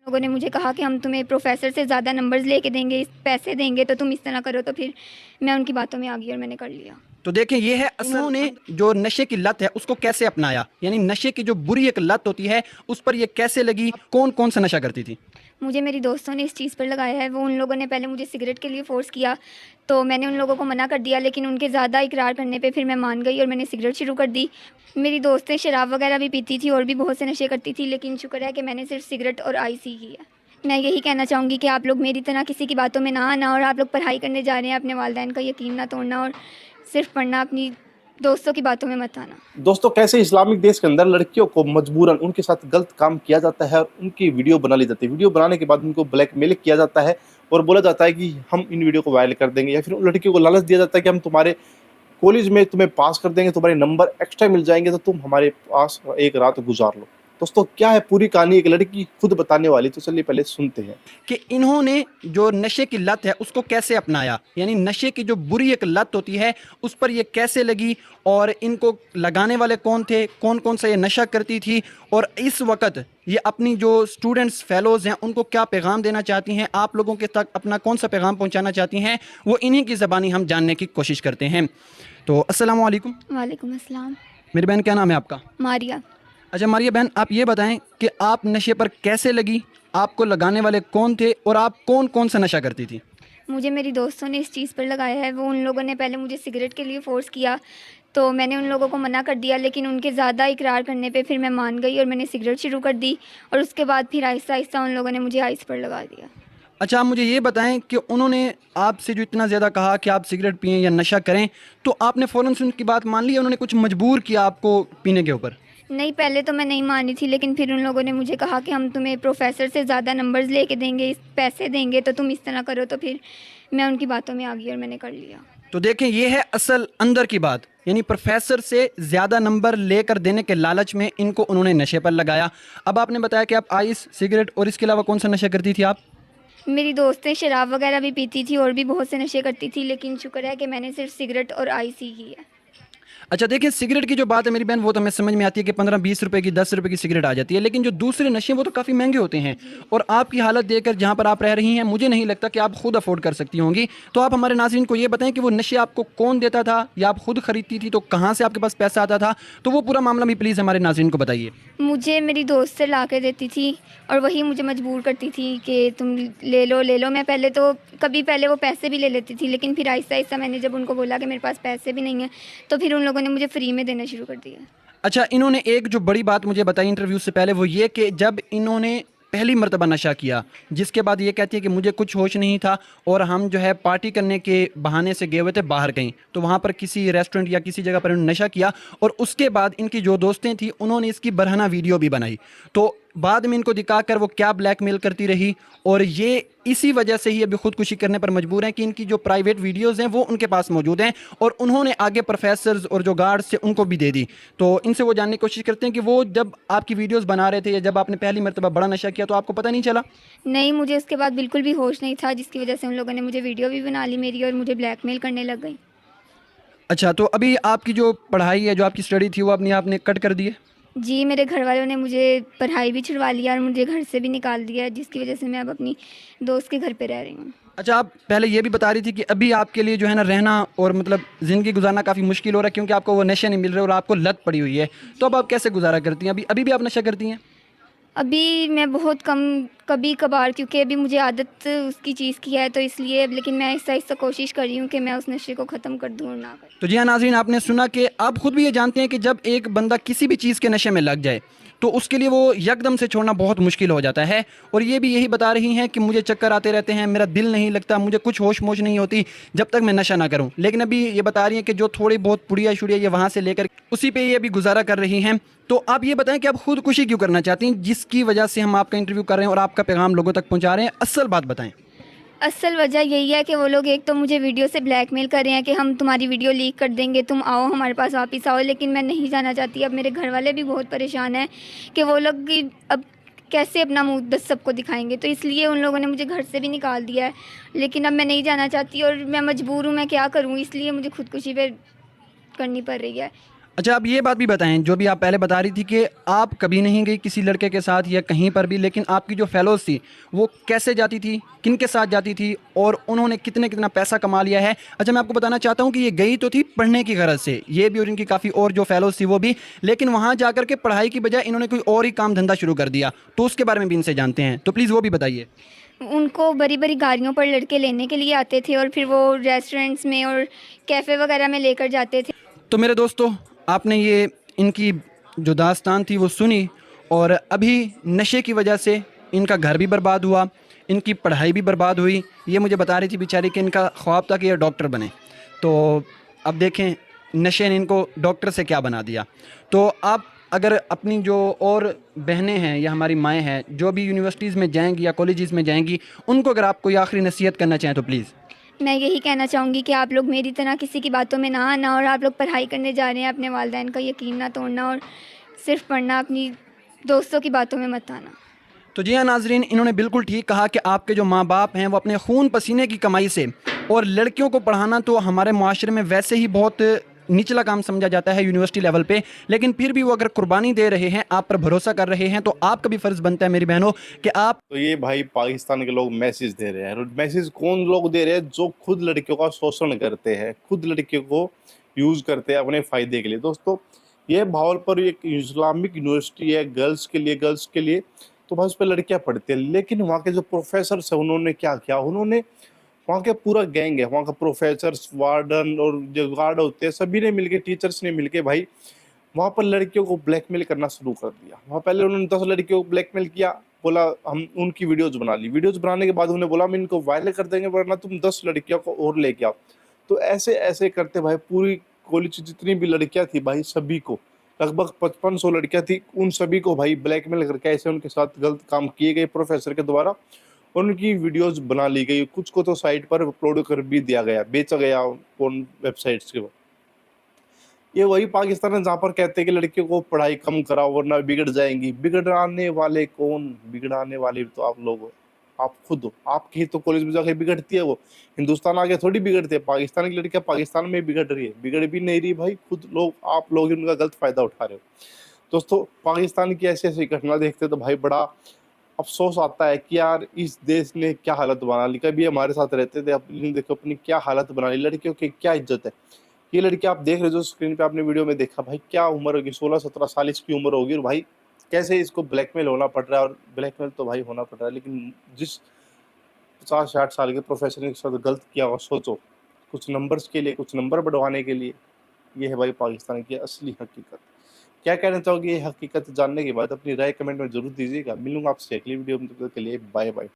لوگوں نے مجھے کہا کہ ہم تمہیں پروفیسر سے زیادہ نمبرز لے کے دیں گے، پیسے دیں گے تو تم اس طرح کرو، تو پھر میں ان کی باتوں میں آ گئی اور میں نے کر لیا۔ تو دیکھیں یہ ہے انہوں نے جو نشے کی لت ہے اس کو کیسے اپنایا، یعنی نشے کی جو بری ایک لت ہوتی ہے اس پر یہ کیسے لگی، کون کون سا نشہ کرتی تھی؟ مجھے میری دوستوں نے اس چیز پر لگایا ہے۔ وہ ان لوگوں نے پہلے مجھے سگریٹ کے لیے فورس کیا تو میں نے ان لوگوں کو منع کر دیا، لیکن ان کے زیادہ اقرار کرنے پہ پھر میں مان گئی اور میں نے سگریٹ شروع کر دی۔ میری دوستیں شراب وغیرہ بھی پیتی تھی اور بھی بہت سے نشے کرتی تھی، لیکن شکر ہے کہ میں نے صرف سگریٹ اور آئس ہی کی ہے۔ میں یہی کہنا چاہوں گی کہ آپ لوگ میری طرح کسی کی باتوں میں نہ آنا، اور آپ لوگ پڑھائی کرنے جا رہے ہیں اپنے والدین کا یقین نہ توڑنا اور صرف پڑھنا، اپنی دوستوں کی باتوں میں مت آنا۔ دوستوں کیسے اسلامک دیش کے اندر لڑکیوں کو مجبوراً ان کے ساتھ غلط کام کیا جاتا ہے اور ان کی ویڈیو بنا لی جاتی ہے، ویڈیو بنانے کے بعد ان کو بلیک میل کیا جاتا ہے اور بولا جاتا ہے کہ ہم ان ویڈیو کو وائرل کر دیں گے، یا پھر ان لڑکیوں کو لالچ دیا جاتا ہے کہ ہم تمہارے کالج میں تمہیں پاس کر دیں گے، تمہارے نمبر ایکسٹرا مل جائیں گے تو تم ہمارے پاس ایک رات گزار لو۔ دوستوں کیا ہے پوری کہانی ایک لڑکی خود بتانے والی، تو چلیے پہلے سنتے ہیں کہ انہوں نے جو نشے کی لت ہے اس کو کیسے اپنایا، یعنی نشے کی جو بری ایک لت ہوتی ہے اس پر یہ کیسے لگی، اور ان کو لگانے والے کون تھے، کون کون سا یہ نشہ کرتی تھی، اور اس وقت یہ اپنی جو اسٹوڈنٹس فیلوز ہیں ان کو کیا پیغام دینا چاہتی ہیں، آپ لوگوں کے تک اپنا کون سا پیغام پہنچانا چاہتی ہیں، وہ انہی کی زبانی ہم جاننے کی کوشش کرتے ہیں۔ تو السلام علیکم۔ وعلیکم السلام۔ میری بہن کیا نام ہے آپ کا؟ ماریا۔ اچھا ماریا بہن، آپ یہ بتائیں کہ آپ نشے پر کیسے لگی، آپ کو لگانے والے کون تھے، اور آپ کون کون سا نشہ کرتی تھی؟ مجھے میری دوستوں نے اس چیز پر لگایا ہے۔ وہ ان لوگوں نے پہلے مجھے سگریٹ کے لیے فورس کیا تو میں نے ان لوگوں کو منع کر دیا، لیکن ان کے زیادہ اقرار کرنے پہ پھر میں مان گئی اور میں نے سگریٹ شروع کر دی، اور اس کے بعد پھر آہستہ آہستہ ان لوگوں نے مجھے آئس پر لگا دیا۔ اچھا آپ مجھے یہ بتائیں کہ انہوں نے آپ سے جو اتنا زیادہ کہا کہ آپ سگریٹ پئیں یا نشہ کریں، تو آپ نے فوراً سے ان کی بات مان لی، انہوں نے کچھ مجبور کیا آپ کو پینے کے اوپر؟ نہیں، پہلے تو میں نہیں مانی تھی، لیکن پھر ان لوگوں نے مجھے کہا کہ ہم تمہیں پروفیسر سے زیادہ نمبرز لے کے دیں گے، پیسے دیں گے تو تم اس طرح کرو، تو پھر میں ان کی باتوں میں آ گئی اور میں نے کر لیا۔ تو دیکھیں یہ ہے اصل اندر کی بات، یعنی پروفیسر سے زیادہ نمبر لے کر دینے کے لالچ میں ان کو انہوں نے نشے پر لگایا۔ اب آپ نے بتایا کہ آپ آئس، سگریٹ اور اس کے علاوہ کون سا نشہ کرتی تھی آپ؟ میری دوستیں شراب وغیرہ بھی پیتی تھی اور بھی بہت سے نشے کرتی تھی، لیکن شکر ہے کہ میں نے صرف سگریٹ اور آئس ہی کی ہے۔ اچھا دیکھیں سگریٹ کی جو بات ہے میری بہن، وہ تو ہمیں سمجھ میں آتی ہے کہ 15-20 روپے کی، 10 روپے کی سگریٹ آ جاتی ہے، لیکن جو دوسرے نشے وہ تو کافی مہنگے ہوتے ہیں، اور آپ کی حالت دیکھ کر جہاں پر آپ رہ رہی ہیں مجھے نہیں لگتا کہ آپ خود افورڈ کر سکتی ہوں گی۔ تو آپ ہمارے ناظرین کو یہ بتائیں کہ وہ نشے آپ کو کون دیتا تھا، یا آپ خود خریدتی تھی، تو کہاں سے آپ کے پاس پیسہ آتا تھا، تو وہ پورا معاملہ بھی پلیز ہمارے ناظرین کو بتائیے۔ مجھے میری دوست سے لا کے دیتی تھی اور وہی مجھے مجبور کرتی تھی کہ تم لے لو لے لو۔ میں پہلے تو پہلے وہ پیسے بھی لے لیتی تھی، لیکن پھر آہستہ آہستہ میں نے جب ان کو بولا کہ میرے پاس پیسے بھی نہیں ہیں تو پھر ان لوگوں نے مجھے فری میں دینا شروع کر دیا۔ اچھا انہوں نے ایک جو بڑی بات مجھے بتائی انٹرویو سے پہلے، وہ یہ کہ جب انہوں نے پہلی مرتبہ نشہ کیا، جس کے بعد یہ کہتی ہے کہ مجھے کچھ ہوش نہیں تھا، اور ہم جو ہے پارٹی کرنے کے بہانے سے گئے ہوئے تھے باہر کہیں، تو وہاں پر کسی ریسٹورنٹ یا کسی جگہ پر انہوں نے نشہ کیا، اور اس کے بعد ان کی جو دوستیں تھیں انہوں نے اس کی برہنہ ویڈیو بھی بنائی، تو بعد میں ان کو دکھا کر وہ کیا بلیک میل کرتی رہی، اور یہ اسی وجہ سے ہی ابھی خودکشی کرنے پر مجبور ہیں کہ ان کی جو پرائیویٹ ویڈیوز ہیں وہ ان کے پاس موجود ہیں، اور انہوں نے آگے پروفیسرز اور جو گارڈز تھے ان کو بھی دے دی۔ تو ان سے وہ جاننے کی کوشش کرتے ہیں کہ وہ جب آپ کی ویڈیوز بنا رہے تھے یا جب آپ نے پہلی مرتبہ بڑا نشہ کیا تو آپ کو پتہ نہیں چلا؟ نہیں، مجھے اس کے بعد بالکل بھی ہوش نہیں تھا، جس کی وجہ سے ان لوگوں نے مجھے ویڈیو بھی بنا لی میری اور مجھے بلیک میل کرنے لگ گئی۔ اچھا تو ابھی آپ کی جو پڑھائی ہے، جو آپ کی اسٹڈی تھی، وہ اپنی آپ نے کٹ کر دی ہے؟ جی، میرے گھر والوں نے مجھے پڑھائی بھی چھڑوا لیا اور مجھے گھر سے بھی نکال دیا، جس کی وجہ سے میں اب اپنی دوست کے گھر پہ رہ رہی ہوں۔ اچھا آپ پہلے یہ بھی بتا رہی تھی کہ ابھی آپ کے لیے جو ہے نا رہنا اور مطلب زندگی گزارنا کافی مشکل ہو رہا ہے، کیونکہ آپ کو وہ نشے نہیں مل رہے اور آپ کو لت پڑی ہوئی ہے، تو اب آپ کیسے گزارا کرتی ہیں؟ ابھی بھی آپ نشہ کرتی ہیں؟ ابھی میں بہت کم، کبھی کبھار، کیونکہ ابھی مجھے عادت اس کی چیز کی ہے تو اس لیے، لیکن میں آہستہ آہستہ کوشش کر رہی ہوں کہ میں اس نشے کو ختم کر دوں اور نہ کروں۔ تو جی ہاں ناظرین، آپ نے سنا کہ آپ خود بھی یہ جانتے ہیں کہ جب ایک بندہ کسی بھی چیز کے نشے میں لگ جائے تو اس کے لیے وہ یکدم سے چھوڑنا بہت مشکل ہو جاتا ہے، اور یہ بھی یہی بتا رہی ہیں کہ مجھے چکر آتے رہتے ہیں، میرا دل نہیں لگتا، مجھے کچھ ہوش موش نہیں ہوتی جب تک میں نشہ نہ کروں، لیکن ابھی یہ بتا رہی ہیں کہ جو تھوڑی بہت پڑیا شڑیا یہ وہاں سے لے کر اسی پہ یہ ابھی گزارا کر رہی ہیں۔ تو آپ یہ بتائیں کہ آپ خودکشی کیوں کرنا چاہتی ہیں، جس کی وجہ سے ہم آپ کا انٹرویو کر رہے ہیں اور آپ کا پیغام لوگوں تک پہنچا رہے ہیں، اصل بات بتائیں۔ اصل وجہ یہی ہے کہ وہ لوگ ایک تو مجھے ویڈیو سے بلیک میل کر رہے ہیں کہ ہم تمہاری ویڈیو لیک کر دیں گے، تم آؤ ہمارے پاس واپس آؤ، لیکن میں نہیں جانا چاہتی۔ اب میرے گھر والے بھی بہت پریشان ہیں کہ وہ لوگ اب کیسے اپنا منہ سب کو دکھائیں گے، تو اس لیے ان لوگوں نے مجھے گھر سے بھی نکال دیا ہے، لیکن اب میں نہیں جانا چاہتی اور میں مجبور ہوں، میں کیا کروں، اس لیے مجھے خودکشی پہ کرنی پڑ رہی ہے۔ اچھا آپ یہ بات بھی بتائیں، جو بھی آپ پہلے بتا رہی تھی کہ آپ کبھی نہیں گئی کسی لڑکے کے ساتھ یا کہیں پر بھی، لیکن آپ کی جو فیلوز تھی وہ کیسے جاتی تھی، کن کے ساتھ جاتی تھی، اور انہوں نے کتنا پیسہ کما لیا ہے؟ اچھا میں آپ کو بتانا چاہتا ہوں کہ یہ گئی تو تھی پڑھنے کی غرض سے، یہ بھی اور ان کی کافی اور جو فیلوز تھی وہ بھی، لیکن وہاں جا کر کے پڑھائی کی بجائے انہوں نے کوئی اور ہی کام دھندا شروع کر دیا، تو اس کے بارے میں بھی ان سے جانتے ہیں، تو پلیز وہ بھی بتائیے۔ ان کو بڑی بڑی گاڑیوں پر لڑکے لینے کے لیے آتے تھے اور پھر وہ ریسٹورینٹس میں اور کیفے وغیرہ میں لے کر جاتے تھے۔ تو میرے دوستو، آپ نے یہ ان کی جو داستان تھی وہ سنی، اور ابھی نشے کی وجہ سے ان کا گھر بھی برباد ہوا، ان کی پڑھائی بھی برباد ہوئی۔ یہ مجھے بتا رہی تھی بیچاری کہ ان کا خواب تھا کہ یہ ڈاکٹر بنے، تو اب دیکھیں نشے نے ان کو ڈاکٹر سے کیا بنا دیا۔ تو آپ اگر اپنی جو اور بہنیں ہیں یا ہماری مائیں ہیں جو بھی یونیورسٹیز میں جائیں گی یا کالجز میں جائیں گی، ان کو اگر آپ کوئی آخری نصیحت کرنا چاہیں تو پلیز۔ میں یہی کہنا چاہوں گی کہ آپ لوگ میری طرح کسی کی باتوں میں نہ آنا، اور آپ لوگ پڑھائی کرنے جا رہے ہیں، اپنے والدین کا یقین نہ توڑنا اور صرف پڑھنا، اپنی دوستوں کی باتوں میں مت آنا۔ تو جی ہاں ناظرین، انہوں نے بالکل ٹھیک کہا کہ آپ کے جو ماں باپ ہیں وہ اپنے خون پسینے کی کمائی سے، اور لڑکیوں کو پڑھانا تو ہمارے معاشرے میں ویسے ہی بہت نچلا کام سمجھا جاتا ہے یونیورسٹی لیول پہ، لیکن پھر بھی وہ اگر قربانی دے رہے ہیں، آپ پر بھروسہ کر رہے ہیں، تو آپ کا بھی فرض بنتا ہے میری بہنوں کہ آپ تو یہ بھائی پاکستان کے لوگ میسج دے رہے ہیں، اور میسج کون لوگ دے رہے ہیں؟ جو خود لڑکیوں کا شوشن کرتے ہیں، خود لڑکیوں کو یوز کرتے ہیں اپنے فائدے کے لیے۔ دوستو یہ بھاولپور ایک اسلامک یونیورسٹی ہے گرلز کے لیے، تو بس اس پہ لڑکیاں پڑھتی ہیں، لیکن وہاں کے جو پروفیسرس ہیں انہوں نے کیا کیا، انہوں نے وہاں کے پورا گینگ ہے، وہاں کا پروفیسرس، وارڈن اور جو گارڈ ہوتے ہیں، سبھی نے مل کے، ٹیچرس نے مل کے بھائی وہاں پر لڑکیوں کو بلیک میل کرنا شروع کر دیا۔ وہاں پہلے انہوں نے 10 لڑکیوں کو بلیک میل کیا، بولا ہم ان کی ویڈیوز بنا لی، ویڈیوز بنانے کے بعد انہوں نے بولا ہم ان کو وائرل کر دیں گے ورنہ تم 10 لڑکیوں کو اور لے کے آؤ۔ تو ایسے کرتے بھائی پوری کالج جتنی بھی لڑکیاں تھی بھائی، سبھی کو لگ بھگ 5500 لڑکیاں تھی، ان سبھی کو بھائی بلیک میل کر کے ایسے ان کے ساتھ غلط کام کیے گئے پروفیسر کے دوارا، ان کی ویڈیوز بنا لی گئی، کچھ کو تو سائٹ پر اپلوڈ کر بھی دیا گیا، بیچا گیا ان ویب سائٹس کے۔ یہ وہی پاکستان ہے جہاں پر کہتے ہیں کہ لڑکیوں کو پڑھائی کم کراؤ ورنہ بگڑ جائیں گی۔ بگڑانے والے کون؟ بگڑانے والے تو آپ لوگ ہو، آپ خود ہو۔ آپ کی تو کالج میں جا کے بگڑتی ہے وہ، ہندوستان آگے تھوڑی بگڑتے ہیں۔ پاکستان کی لڑکیاں پاکستان میں بگڑ رہی ہے، بگڑ بھی نہیں رہی بھائی، خود لوگ آپ لوگ ان کا غلط فائدہ اٹھا رہے ہو۔ دوستو پاکستان کی ایسی گھٹنا دیکھتے تو بھائی بڑا افسوس آتا ہے کہ یار اس دیش نے کیا حالت بنا لی۔ کبھی ہمارے ساتھ رہتے تھے، دیکھو اپنی کیا حالت بنا لی، لڑکیوں کی کیا عزت ہے۔ یہ لڑکی آپ دیکھ رہے جو اسکرین پہ آپ نے ویڈیو میں دیکھا بھائی، کیا عمر ہوگی، 16-17 سال اس کی عمر ہوگی، اور بھائی کیسے اس کو بلیک میل ہونا پڑ رہا ہے، اور بلیک میل تو بھائی ہونا پڑ رہا ہے، لیکن جس 50-60 سال کے پروفیسر نے اس کے ساتھ غلط کیا، اور سوچو کچھ نمبرز کے لیے، کچھ نمبر بڑھوانے کے لیے، یہ ہے بھائی پاکستان کی اصلی حقیقت۔ کیا کہنا چاہو گے یہ حقیقت جاننے کے بعد؟ اپنی رائے کمنٹ میں ضرور دیجیے گا۔ ملوں گا آپ سے اگلی ویڈیو میں، تب تک کے لیے بائے بائے۔